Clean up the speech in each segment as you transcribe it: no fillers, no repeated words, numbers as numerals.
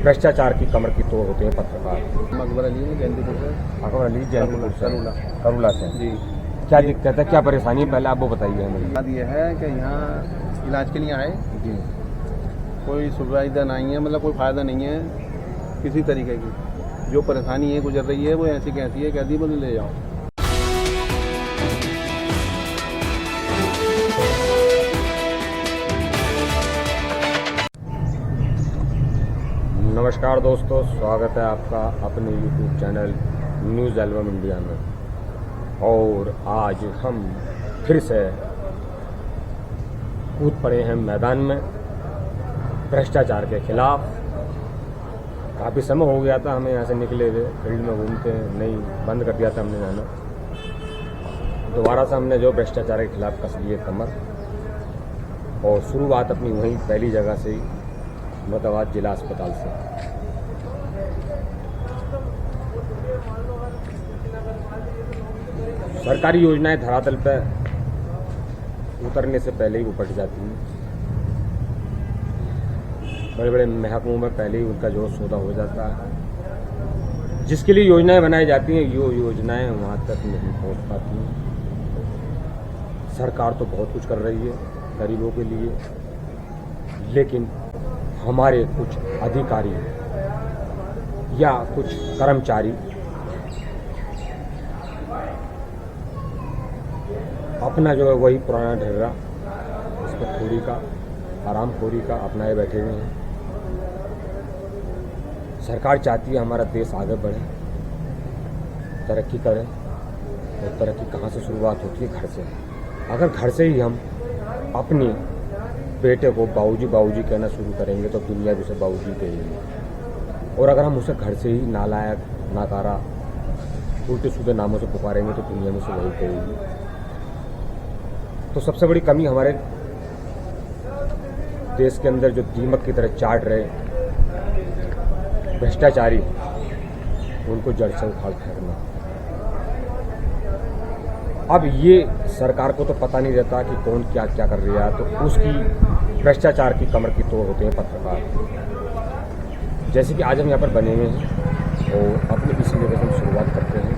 भ्रष्टाचार की कमर की तोड़ होते हैं पत्रकार। अकबर अली जयंतीपुर से। अकबर अली जयंतीपुर से, करुला से जी। क्या दिक्कत है, क्या परेशानी है, पहले आप वो बताइए हमें। बात यह है कि यहाँ इलाज के लिए आए, जी। कोई सुविधा नहीं है, मतलब कोई फ़ायदा नहीं है किसी तरीके की। जो परेशानी है गुजर रही है वो ऐसी कैसी है, कह दी बोले ले जाओ। नमस्कार दोस्तों, स्वागत है आपका अपने YouTube channel news album India में। और आज हम फिर से कूद पड़े हैं मैदान में भ्रष्टाचार के खिलाफ। काफ़ी समय हो गया था हमें यहाँ से निकले हुए, फील्ड में घूमते नहीं, बंद कर दिया था हमने जाना। दोबारा से हमने जो भ्रष्टाचार के खिलाफ कस लिए कमर, और शुरुआत अपनी वहीं पहली जगह से ही, मुरादाबाद जिला अस्पताल से। सरकारी योजनाएं धरातल पर उतरने से पहले ही उपट जाती हैं। बड़े बड़े महकमों में पहले ही उनका जो सौदा हो जाता है। जिसके लिए योजनाएं बनाई जाती हैं, यो योजनाएं वहां तक नहीं पहुंच पाती हैं। सरकार तो बहुत कुछ कर रही है गरीबों के लिए, लेकिन हमारे कुछ अधिकारी या कुछ कर्मचारी अपना जो है वही पुराना ढर्रा, उसको खोरी का, आरामखोरी का अपनाए बैठे हुए हैं। सरकार चाहती है हमारा देश आगे बढ़े, तरक्की करे, और तरक्की कहाँ से शुरुआत होती है? घर से। अगर घर से ही हम अपनी बेटे को बाबूजी बाबूजी कहना शुरू करेंगे तो दुनिया भी उसे बाबूजी कहेगी। और अगर हम उसे घर से ही नालायक, नाकारा, उल्टे सीधे नामों से पुकारेंगे तो दुनिया में उसे वही कहेगी। तो सबसे बड़ी कमी हमारे देश के अंदर जो दीमक की तरह चाट रहे भ्रष्टाचारी, उनको जड़ से उखाड़ फेंकना। अब ये सरकार को तो पता नहीं रहता कि कौन क्या क्या कर रहा है, तो उसकी भ्रष्टाचार की कमर की तोड़ होते हैं पत्रकार। जैसे कि आज हम यहाँ पर बने हुए हैं और अपनी इसी जगह से हम शुरुआत करते हैं।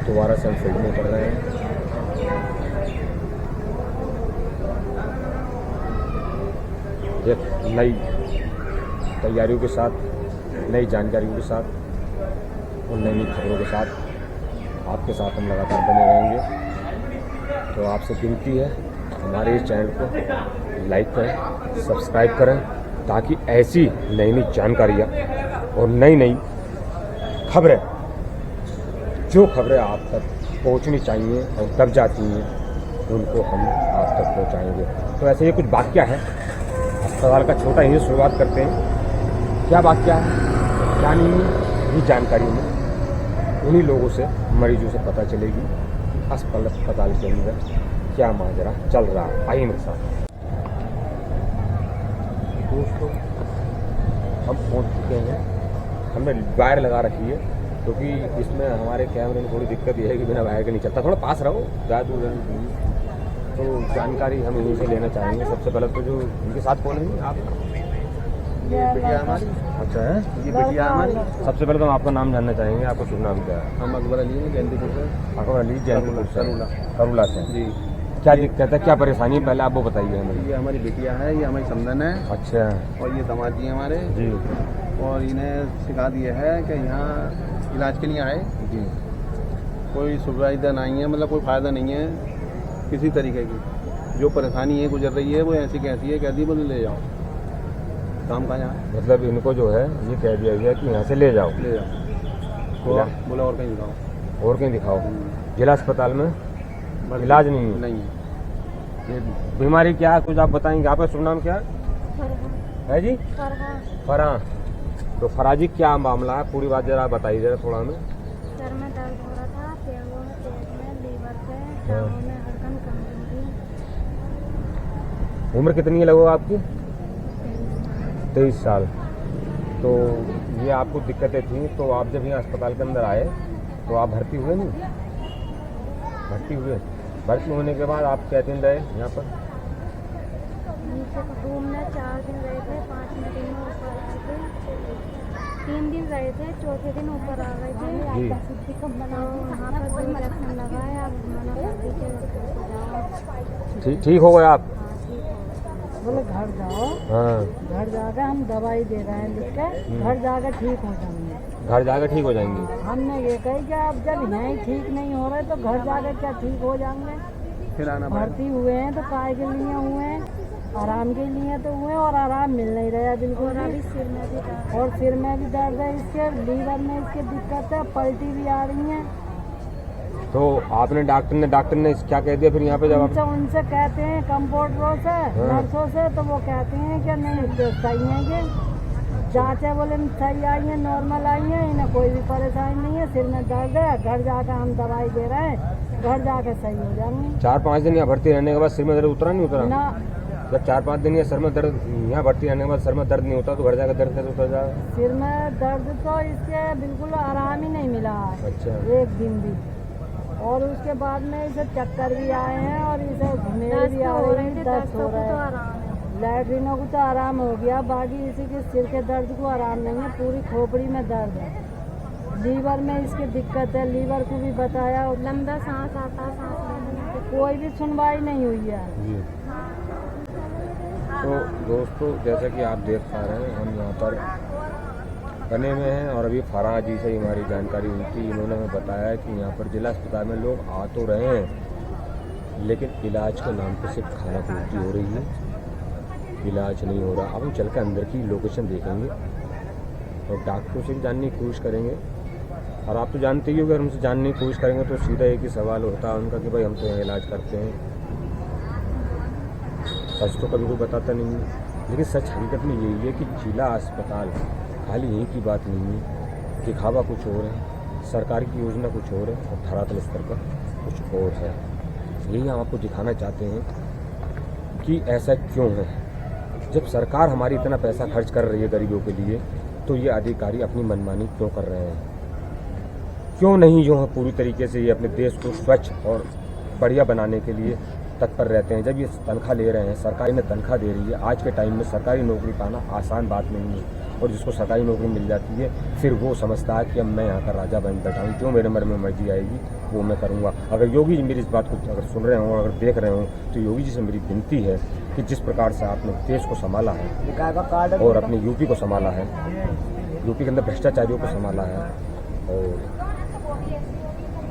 दोबारा से हम फील्ड में उतर रहे हैं। एक नई तैयारियों के साथ, नई जानकारियों के साथ और नई नई खबरों के साथ आपके साथ हम लगातार बने रहेंगे। तो आपसे विनती है, हमारे इस चैनल को लाइक करें, सब्सक्राइब करें, ताकि ऐसी नई नई जानकारियाँ और नई नई खबरें, जो खबरें आप तक पहुंचनी चाहिए और दब जाती हैं, उनको हम आप तक पहुंचाएंगे। तो ऐसे ये कुछ वाक्य है अस्पताल का, छोटा ही शुरुआत करते हैं। क्या वाक्य है, क्या नहीं है, ये जानकारी में उन्हीं लोगों से, मरीजों से पता चलेगी अस्पताल के अंदर क्या माजरा चल रहा है। आइए मेरे साथ। दोस्तों, हम पहुंच चुके हैं। हमने वायर लगा रखी है क्योंकि इसमें हमारे कैमरे में थोड़ी दिक्कत यह है कि बिना वायर के नहीं चलता। थोड़ा पास रहो, ज़्यादा दूर नहीं। तो जानकारी हम इन्हीं से लेना चाहेंगे। सबसे पहले तो जो इनके साथ कौन है आप? ये बिटिया हमारी। अच्छा है, ये बिटिया हमारी। सबसे पहले तो हम आपका नाम जानना चाहेंगे। आपका शुभ नाम क्या है? हम अकबर अली जयंतीपुर से। अकबर अली जयंतीपुर से, करुला से। जी। क्या दिक्कत है, क्या परेशानी है, पहले आप वो बताइए हमें। ये हमारी बिटिया है, ये हमारी समधन है। अच्छा और ये दामाद जी हमारे जी। और इन्हें शिकायत ये है कि यहाँ इलाज के लिए आए, जी। कोई सुविधा नहीं है, मतलब कोई फ़ायदा नहीं है किसी तरीके की। जो परेशानी है गुजर रही है वो ऐसी कैसी है, कह दी बोले ले जाओ। काम कहाँ यहाँ? मतलब इनको जो है ये कह दिया गया कि यहाँ से ले जाओ। ले जाओ। तो बोला और कहीं दिखाओ। और कहीं दिखाओ? जिला अस्पताल में इलाज नहीं है? नहीं है। ये बीमारी क्या है, कुछ आप बताएंगे? आपका शुभ नाम क्या है जी? फराह। तो फराह जी, क्या मामला है, पूरी बात जरा बताइए जरा थोड़ा हमें। सर में दर्द हो रहा था, पेट में, लीवर पे, टांगों में हरकम कमजोरी। उम्र कितनी है लगभग आपकी? 23 साल। तो ये आपको दिक्कतें थी, तो आप जब यहाँ अस्पताल के अंदर आए तो आप भर्ती हुए नहीं? भर्ती हुए। भर्ती होने के बाद आप क्या दिन रहे यहाँ पर? नीचे रूम में 4 दिन रहे थे, 5 दिन में ऊपर आए थे। 3 दिन रहे थे, चौथे दिन ऊपर आ गए थे। जी। तो वहाँ पर 2 इंजेक्शन लगाए, अब मना कर दी कि जाओ। ठीक हो गए आप? हाँ, ठीक है। बोले घर जाओ, हाँ, घर जाकर हम दवाई दे रहे हैं लिख के, घर जाकर ठीक हो जाएंगे। घर जाकर ठीक हो जाएंगी। हमने ये कही कि अब जब यहीं ठीक नहीं हो रहे तो घर जाकर क्या ठीक हो जाएंगे। फिर आना पड़ेगा। भर्ती हुए हैं तो काय के लिए हुए हैं, आराम के लिए तो हुए, और आराम मिल नहीं रहा बिल्कुल और अभी भी। सिर में भी दर्द। और सिर में भी दर्द है, इसके लीवर में इसकी दिक्कत है, पलटी भी आ रही है। तो आपने डॉक्टर ने क्या कह दिया फिर यहाँ पे जब आप? उनसे कहते हैं कंपाउंडरों से, नर्सों से, तो वो कहते हैं कि नहीं तो सही है, कि जाँच है बोले सही आई है, नॉर्मल आई है, इन्हें कोई भी परेशानी नहीं है, सिर में दर्द है, घर जाकर हम दवाई दे रहे हैं, घर जाकर सही हो जाएंगे। 4-5 दिन यहाँ भर्ती रहने के बाद सिर में दर्द उतरा नहीं उतरा? ना, जब 4-5 दिन या सर में दर्द यहाँ भर्ती रहने के बाद सर में दर्द नहीं होता तो घर जाकर दर्द कैसे उतर जाएगा? सिर में दर्द तो इसके बिल्कुल आराम ही नहीं मिला है, अच्छा। एक दिन भी। और उसके बाद में इसे चक्कर भी आए हैं और इसे घुमेर भी आ रही है, दस्त हो तो रहा है। आराम है। लैट्रिनों को तो आराम हो गया, बाकी इसी के सिर के दर्द को आराम नहीं है, पूरी खोपड़ी में दर्द है। लीवर में इसकी दिक्कत है, लीवर को भी बताया, लंबा सांस आता, सांस लेने में कोई भी सुनवाई नहीं हुई है। जी। तो दोस्तों जैसा कि आप देख पा रहे हैं हम यहाँ पर बने हुए हैं और अभी फराह जी से हमारी जानकारी हुई थी। इन्होंने हमें बताया कि यहाँ पर जिला अस्पताल में लोग आ तो रहे हैं लेकिन इलाज के नाम पर सिर्फ खाना पूर्ति हो रही है, इलाज नहीं हो रहा। अब हम चल के अंदर की लोकेशन देखेंगे और डॉक्टरों से भी जानने की कोशिश करेंगे। और आप तो जानते ही हो अगर हमसे जानने की कोशिश करेंगे तो सीधा एक ही सवाल होता है उनका कि भाई हम तो यहाँ इलाज करते हैं। सच तो कभी कोई बताता नहीं है, लेकिन सच हकीकत में यही है कि जिला अस्पताल खाली यही की बात नहीं है, दिखावा कुछ और है, सरकार की योजना कुछ और है और धरातल स्तर पर कुछ और है। यही हम आपको दिखाना चाहते हैं कि ऐसा क्यों है। जब सरकार हमारी इतना पैसा खर्च कर रही है गरीबों के लिए तो ये अधिकारी अपनी मनमानी क्यों कर रहे हैं? क्यों नहीं जो है पूरी तरीके से ये अपने देश को स्वच्छ और बढ़िया बनाने के लिए तत्पर रहते हैं। जब ये तनख्वाह ले रहे हैं, सरकार इन्हें तनख्वाह दे रही है, आज के टाइम में सरकारी नौकरी पाना आसान बात नहीं है और जिसको सरकारी नौकरी मिल जाती है फिर वो समझता है कि अब मैं यहाँ का राजा बन बैठा हूँ, जो मेरे मन में मर्जी आएगी वो मैं करूँगा। अगर योगी जी मेरी इस बात को अगर सुन रहे हों, अगर देख रहे हों तो योगी जी से मेरी विनती है कि जिस प्रकार से आपने देश को संभाला है और अपने यूपी को संभाला है, यूपी के अंदर भ्रष्टाचारियों को संभाला है और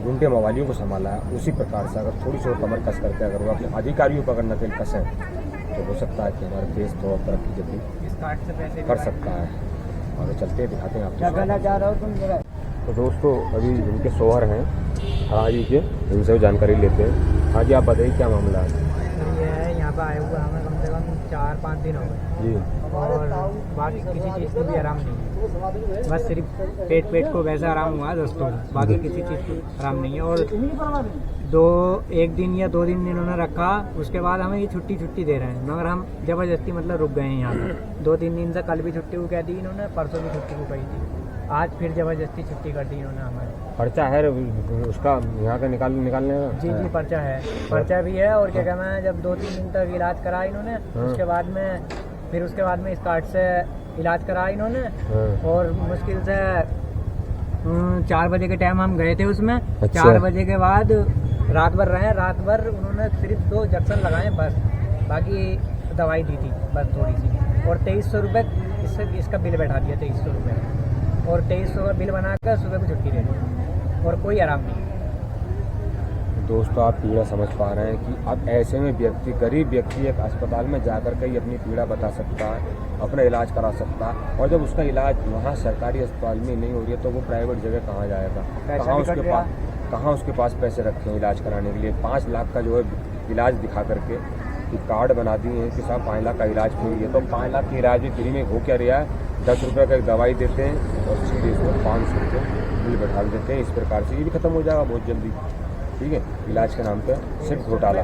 गुंडे मवालियों को संभाला है, उसी प्रकार से अगर थोड़ी सी और कमर कस करके अगर वो अपने अधिकारियों पर अगर नकेल कसें तो हो सकता है कि हमारा देश तो तरक्की जल्दी कर सकता है। आगे चलते हैं, दिखाते हैं आपको। कहना चाह रहा हो तुम जरा? तो दोस्तों अभी इनके शोहर हैं हाँ जी के, इनसे जानकारी लेते हैं। हाँ जी, आप बताइए क्या मामला है? ये है यहाँ पे आए हुए हमें कम से कम 4-5 दिन हो गए जी। और बाकी किसी चीज़ को भी आराम नहीं है, बस सिर्फ पेट को वैसा आराम हुआ है दोस्तों, बाकी किसी चीज़ को आराम नहीं है। और एक दिन या 2 दिन इन्होंने रखा, उसके बाद हमें ये छुट्टी दे रहे हैं, मगर हम ज़बरदस्ती मतलब रुक गए हैं यहाँ पर। 2-3 दिन से कल भी छुट्टी को कह दी इन्होंने, परसों भी छुट्टी को कही थी, आज फिर ज़बरदस्ती छुट्टी कर दी इन्होंने हमारे। पर्चा है उसका यहाँ का निकालने का? जी पर्चा है, पर्चा भी है। और क्या कहना है, जब 2-3 दिन तक इलाज करा इन्होंने, उसके बाद में इस कार्ड से इलाज करा इन्होंने। और मुश्किल से 4 बजे के टाइम हम गए थे उसमें। अच्छा। 4 बजे के बाद रात भर रहे, रात भर उन्होंने सिर्फ 2 इंजेक्शन लगाए बस, बाकी दवाई दी थी बस थोड़ी सी। और 2300 रुपये इसका बिल बैठा दिया, 2300 रुपये, और 2300 का बिल बनाकर सुबह को छुट्टी दे दी और कोई आराम नहीं। दोस्तों आप पीड़ा समझ पा रहे हैं कि अब ऐसे में गरीब व्यक्ति एक अस्पताल में जाकर के ही अपनी पीड़ा बता सकता है, अपना इलाज करा सकता है, और जब उसका इलाज वहाँ सरकारी अस्पताल में नहीं हो रही है तो वो प्राइवेट जगह कहाँ जाएगा? कहाँ उसके पास पैसे रखे हैं इलाज कराने के लिए? 5 लाख का जो है इलाज दिखा करके कि कार्ड बना दिए हैं कि साहब 5 लाख का इलाज फ्री है, तो 5 लाख के इलाज भी फ्री में हो क्या रहा है? 10 रुपये का एक दवाई देते हैं और सीधे इसको 500 रुपये बिल बैठा देते हैं। इस प्रकार से ये भी खत्म हो जाएगा बहुत जल्दी, ठीक है? इलाज के नाम पे सिर्फ घोटाला।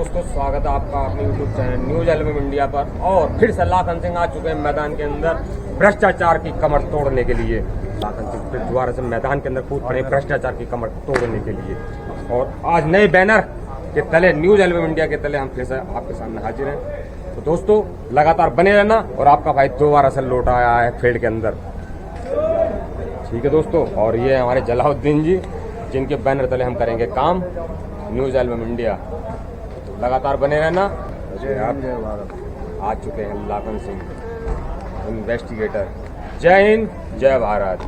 दोस्तों, स्वागत है आपका अपने YouTube channel news album India पर। और फिर से लाखन सिंह आ चुके हैं मैदान के अंदर भ्रष्टाचार की कमर तोड़ने के लिए। लाखन सिंह फिर दोबारा से मैदान के अंदर कूद पड़े भ्रष्टाचार की कमर तोड़ने के लिए। और आज नए बैनर के तले, न्यूज एल्बम इंडिया के तले हम फिर से आपके सामने हाजिर हैं। तो दोस्तों लगातार बने रहना। और आपका भाई दोबारा से लौट आया है फील्ड के अंदर। ठीक है दोस्तों, और ये हमारे जलाउद्दीन जी, जिनके बैनर तले हम करेंगे काम, न्यूज एल्बम इंडिया। तो लगातार बने रहना। आ चुके हैं लाखन सिंह इन्वेस्टिगेटर। जय हिंद, जय भारत।